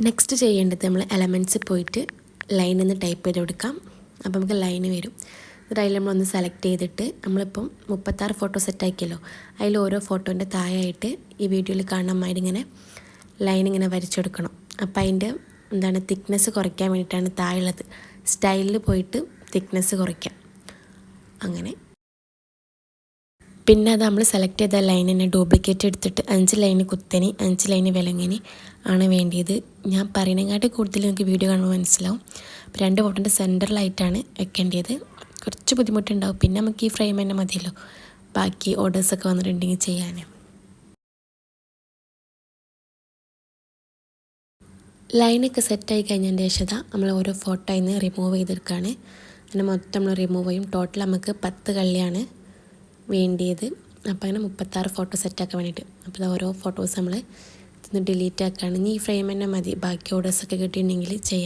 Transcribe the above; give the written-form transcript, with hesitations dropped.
Next ചെയ്യേണ്ടത് നമ്മൾ എലമെൻറ്റ്സിൽ പോയിട്ട് ലൈൻ ഒന്ന് ടൈപ്പ് ചെയ്ത് കൊടുക്കാം. അപ്പോൾ നമുക്ക് ലൈന് വരും. എന്നിട്ട് അതിൽ നമ്മളൊന്ന് സെലക്ട് ചെയ്തിട്ട് നമ്മളിപ്പം 36 ഫോട്ടോ സെറ്റ് ആക്കിയല്ലോ, അതിൽ ഓരോ ഫോട്ടോൻ്റെ താഴെയായിട്ട് ഈ വീഡിയോയിൽ കാണാമായിട്ട് ഇങ്ങനെ ലൈൻ ഇങ്ങനെ വരച്ചെടുക്കണം. അപ്പോൾ അതിൻ്റെ തിക്നെസ് കുറയ്ക്കാൻ വേണ്ടിയിട്ടാണ് താഴെയുള്ളത്. സ്റ്റൈലിൽ പോയിട്ട് തിക്നെസ് കുറയ്ക്കാം. അങ്ങനെ പിന്നെ അത് നമ്മൾ സെലക്ട് ചെയ്ത ലൈനിനെ ഡ്യൂപ്ലിക്കേറ്റ് എടുത്തിട്ട് 5 ലൈന് കുത്തനി 5 ലൈന് വിലങ്ങനെ ആണ് വേണ്ടിയത്. ഞാൻ പറയുന്നതിനെക്കാട്ടി കൂടുതൽ നിങ്ങൾക്ക് വീഡിയോ കാണുമ്പോൾ മനസ്സിലാവും. അപ്പോൾ 2 ഫോട്ടോൻ്റെ സെൻറ്ററിലായിട്ടാണ് വെക്കേണ്ടത്. കുറച്ച് ബുദ്ധിമുട്ടുണ്ടാവും. പിന്നെ നമുക്ക് ഈ ഫ്രെയിം തന്നെ മതിയല്ലോ ബാക്കി ഓർഡേഴ്സൊക്കെ വന്നിട്ടുണ്ടെങ്കിൽ ചെയ്യാൻ. ലൈനൊക്കെ സെറ്റായി കഴിഞ്ഞതിൻ്റെ ശേഷം നമ്മൾ ഓരോ ഫോട്ടോയിൽ നിന്ന് റിമൂവ് ചെയ്തെടുക്കുകയാണ്. അങ്ങനെ മൊത്തം നമ്മൾ റിമൂവ് ചെയ്യും. ടോട്ടൽ നമുക്ക് 10 കള്ളിയാണ് വേണ്ടിയത്. അപ്പോൾ അങ്ങനെ 36 ഫോട്ടോ സെറ്റാക്കാൻ വേണ്ടിയിട്ട്. അപ്പോൾ ഓരോ ഫോട്ടോസ് നമ്മൾ ഡിലീറ്റ് ആക്കുകയാണ്. ഈ ഫ്രെയിം തന്നെ മതി ബാക്കി ഓർഡേഴ്സൊക്കെ കിട്ടിയിട്ടുണ്ടെങ്കിൽ ചെയ്യാൻ.